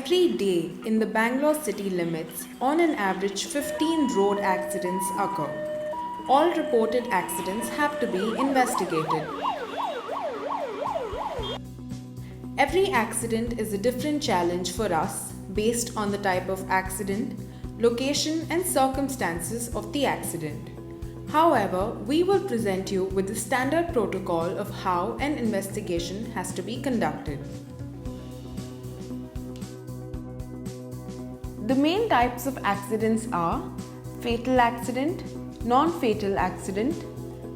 Every day in the Bangalore city limits, on an average 15 road accidents occur. All reported accidents have to be investigated. Every accident is a different challenge for us based on the type of accident, location and circumstances of the accident. However, we will present you with the standard protocol of how an investigation has to be conducted. The main types of accidents are fatal accident, non-fatal accident,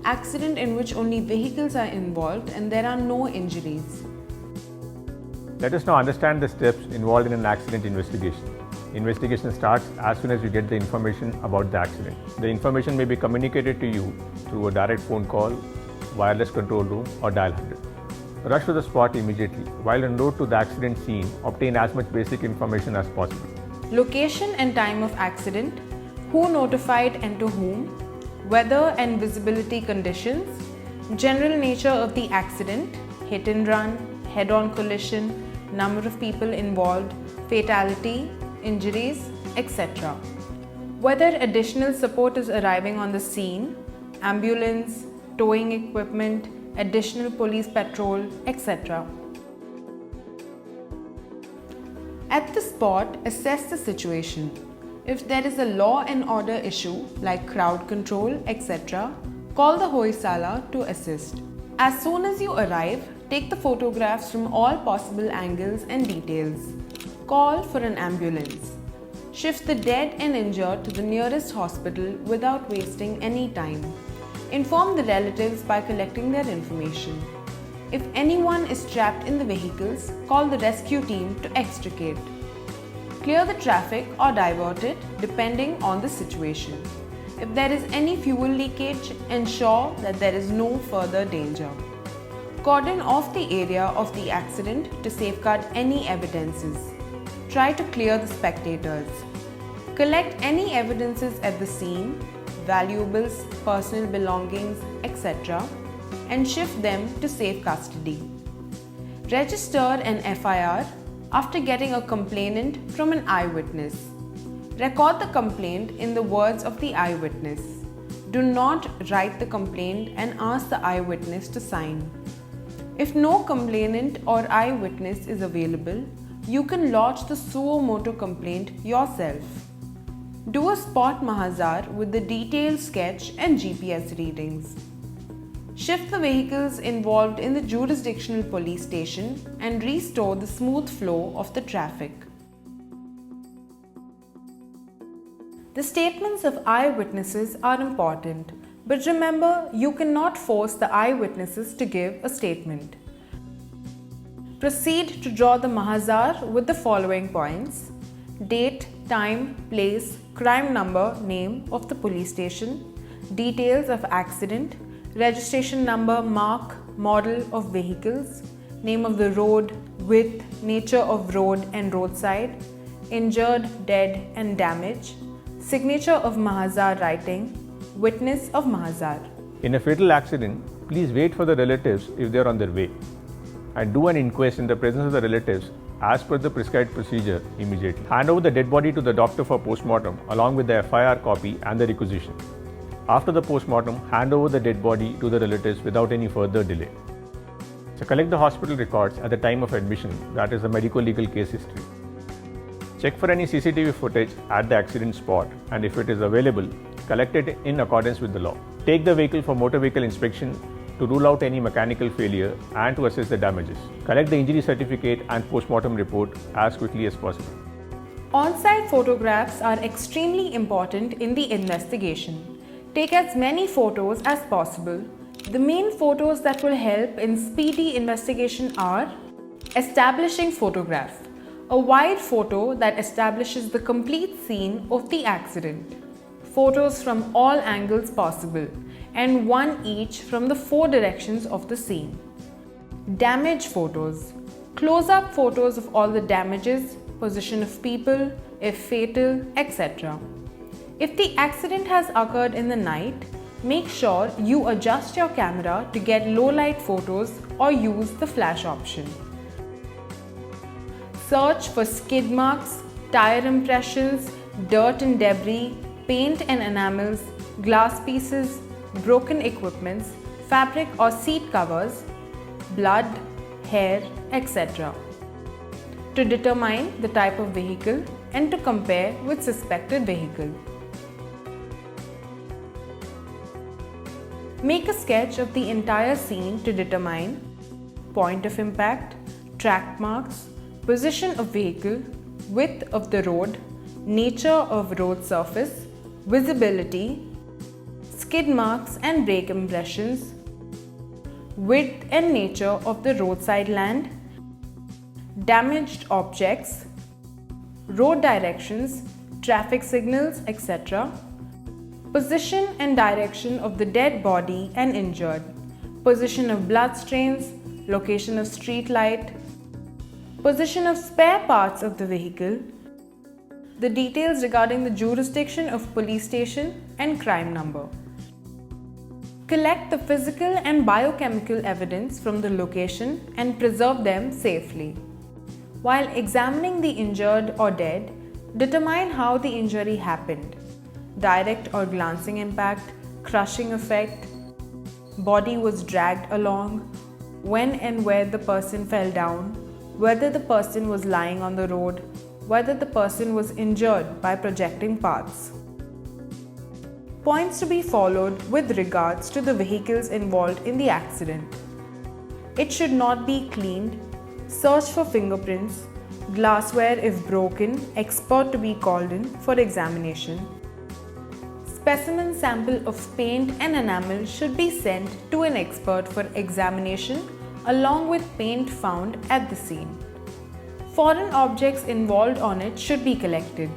accident in which only vehicles are involved and there are no injuries. Let us now understand the steps involved in an accident investigation. Investigation starts as soon as you get the information about the accident. The information may be communicated to you through a direct phone call, wireless control room or dial 100. Rush to the spot immediately. While en route to the accident scene, obtain as much basic information as possible. Location and time of accident, who notified and to whom, weather and visibility conditions, general nature of the accident, hit and run, head-on collision, number of people involved, fatality, injuries, etc. Whether additional support is arriving on the scene, ambulance, towing equipment, additional police patrol, etc. At the spot, assess the situation. If there is a law and order issue like crowd control, etc., call the Hoysala to assist. As soon as you arrive, take the photographs from all possible angles and details. Call for an ambulance. Shift the dead and injured to the nearest hospital without wasting any time. Inform the relatives by collecting their information. If anyone is trapped in the vehicles, call the rescue team to extricate. Clear the traffic or divert it depending on the situation. If there is any fuel leakage, ensure that there is no further danger. Cordon off the area of the accident to safeguard any evidences. Try to clear the spectators. Collect any evidences at the scene, valuables, personal belongings, etc., and shift them to safe custody. Register an FIR after getting a complainant from an eyewitness. Record the complaint in the words of the eyewitness. Do not write the complaint and ask the eyewitness to sign. If no complainant or eyewitness is available, you can lodge the suo motu complaint yourself. Do a spot mahazar with the detailed sketch and GPS readings. Shift the vehicles involved in the jurisdictional police station and restore the smooth flow of the traffic. The statements of eyewitnesses are important, but remember, you cannot force the eyewitnesses to give a statement. Proceed to draw the mahazar with the following points: date, time, place, crime number, name of the police station, details of accident, registration number, mark, model of vehicles, name of the road, width, nature of road and roadside, injured, dead and damage, signature of mahazar writing, witness of mahazar. In a fatal accident, please wait for the relatives if they are on their way and do an inquest in the presence of the relatives as per the prescribed procedure immediately. Hand over the dead body to the doctor for postmortem along with the FIR copy and the requisition. After the postmortem, hand over the dead body to the relatives without any further delay. So collect the hospital records at the time of admission, that is the medico-legal case history. Check for any CCTV footage at the accident spot and if it is available, collect it in accordance with the law. Take the vehicle for motor vehicle inspection to rule out any mechanical failure and to assess the damages. Collect the injury certificate and postmortem report as quickly as possible. On-site photographs are extremely important in the investigation. Take as many photos as possible. The main photos that will help in speedy investigation are establishing photograph, a wide photo that establishes the complete scene of the accident, photos from all angles possible and one each from the 4 directions of the scene. Damage photos, close-up photos of all the damages, position of people, if fatal, etc. If the accident has occurred in the night, make sure you adjust your camera to get low light photos or use the flash option. Search for skid marks, tire impressions, dirt and debris, paint and enamels, glass pieces, broken equipments, fabric or seat covers, blood, hair, etc. to determine the type of vehicle and to compare with suspected vehicle. Make a sketch of the entire scene to determine point of impact, track marks, position of vehicle, width of the road, nature of road surface, visibility, skid marks and brake impressions, width and nature of the roadside land, damaged objects, road directions, traffic signals, etc. Position and direction of the dead body and injured, position of blood stains, location of street light, position of spare parts of the vehicle, the details regarding the jurisdiction of police station and crime number. Collect the physical and biochemical evidence from the location and preserve them safely. While examining the injured or dead, determine how the injury happened. Direct or glancing impact, crushing effect, body was dragged along, when and where the person fell down, whether the person was lying on the road, whether the person was injured by projecting parts. Points to be followed with regards to the vehicles involved in the accident. It should not be cleaned. Search for fingerprints. Glassware if broken, expert to be called in for examination. Specimen sample of paint and enamel should be sent to an expert for examination along with paint found at the scene. Foreign objects involved on it should be collected.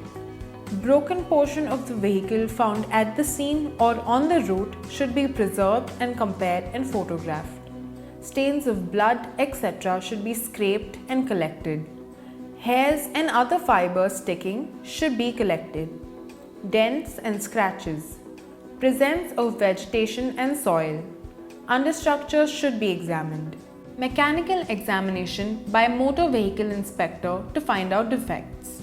Broken portion of the vehicle found at the scene or on the route should be preserved and compared and photographed. Stains of blood, etc. should be scraped and collected. Hairs and other fibers sticking should be collected. Dents and scratches. Presence of vegetation and soil. Understructures should be examined. Mechanical examination by motor vehicle inspector to find out defects.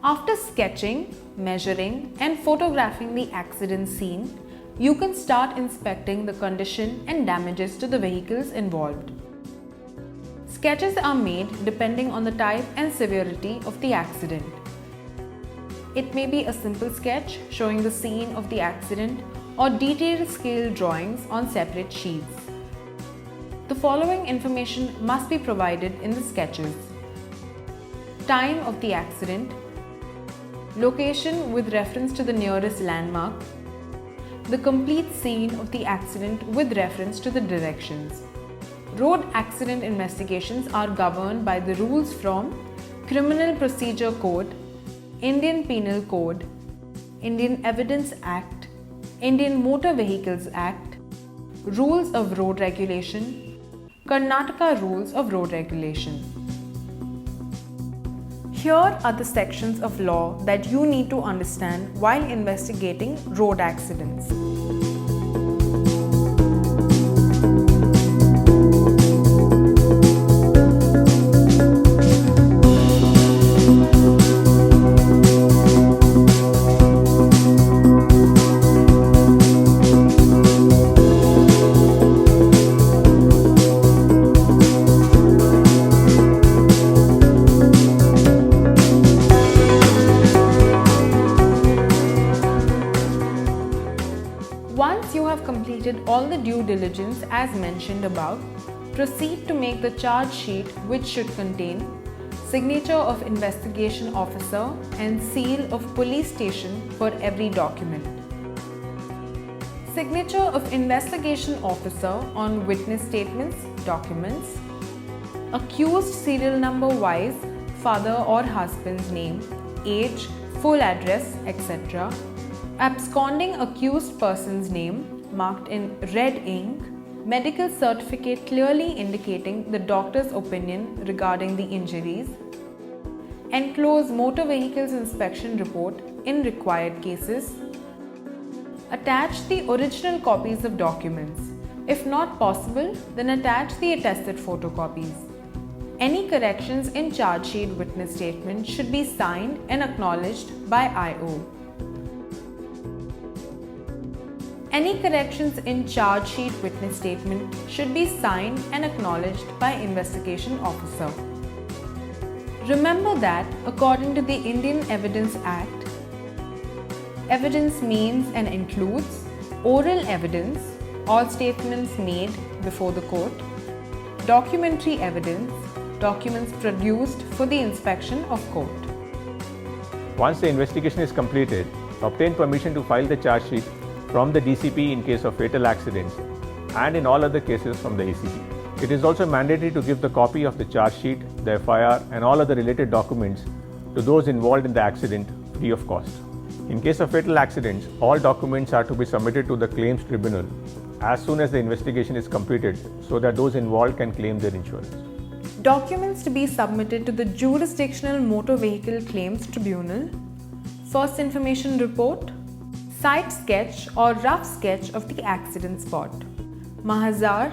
After sketching, measuring and photographing the accident scene, you can start inspecting the condition and damages to the vehicles involved. Sketches are made depending on the type and severity of the accident. It may be a simple sketch showing the scene of the accident or detailed scale drawings on separate sheets. The following information must be provided in the sketches: time of the accident, location with reference to the nearest landmark, the complete scene of the accident with reference to the directions. Road accident investigations are governed by the rules from Criminal Procedure Code, Indian Penal Code, Indian Evidence Act, Indian Motor Vehicles Act, Rules of Road Regulation, Karnataka Rules of Road Regulation. Here are the sections of law that you need to understand while investigating road accidents. Once you have completed all the due diligence as mentioned above, proceed to make the charge sheet, which should contain signature of investigation officer and seal of police station for every document. Signature of investigation officer on witness statements, documents. Accused serial number wise, father or husband's name, age, full address, etc. Absconding accused person's name marked in red ink, medical certificate clearly indicating the doctor's opinion regarding the injuries, enclose motor vehicles inspection report in required cases, attach the original copies of documents. If not possible, then attach the attested photocopies. Any corrections in charge sheet witness statement should be signed and acknowledged by IO. Any corrections in charge sheet witness statement should be signed and acknowledged by investigation officer. Remember that according to the Indian Evidence Act, evidence means and includes oral evidence, all statements made before the court, documentary evidence, documents produced for the inspection of court. Once the investigation is completed, obtain permission to file the charge sheet from the DCP in case of fatal accidents and in all other cases from the ACP. It is also mandatory to give the copy of the charge sheet, the FIR and all other related documents to those involved in the accident free of cost. In case of fatal accidents, all documents are to be submitted to the claims tribunal as soon as the investigation is completed so that those involved can claim their insurance. Documents to be submitted to the Jurisdictional Motor Vehicle Claims Tribunal: First Information Report, Site Sketch or rough sketch of the accident spot, Mahazar,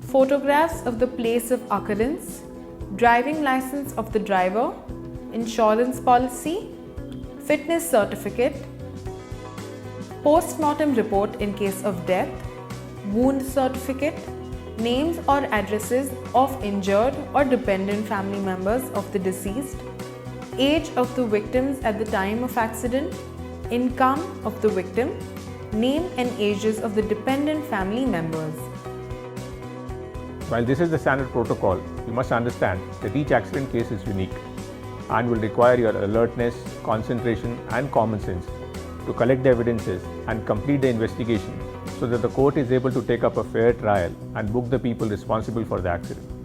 photographs of the place of occurrence, driving license of the driver, insurance policy, fitness certificate, post-mortem report in case of death, wound certificate, names or addresses of injured or dependent family members of the deceased, age of the victims at the time of accident, income of the victim, name and ages of the dependent family members. While this is the standard protocol, you must understand that each accident case is unique and will require your alertness, concentration and common sense to collect the evidences and complete the investigation so that the court is able to take up a fair trial and book the people responsible for the accident.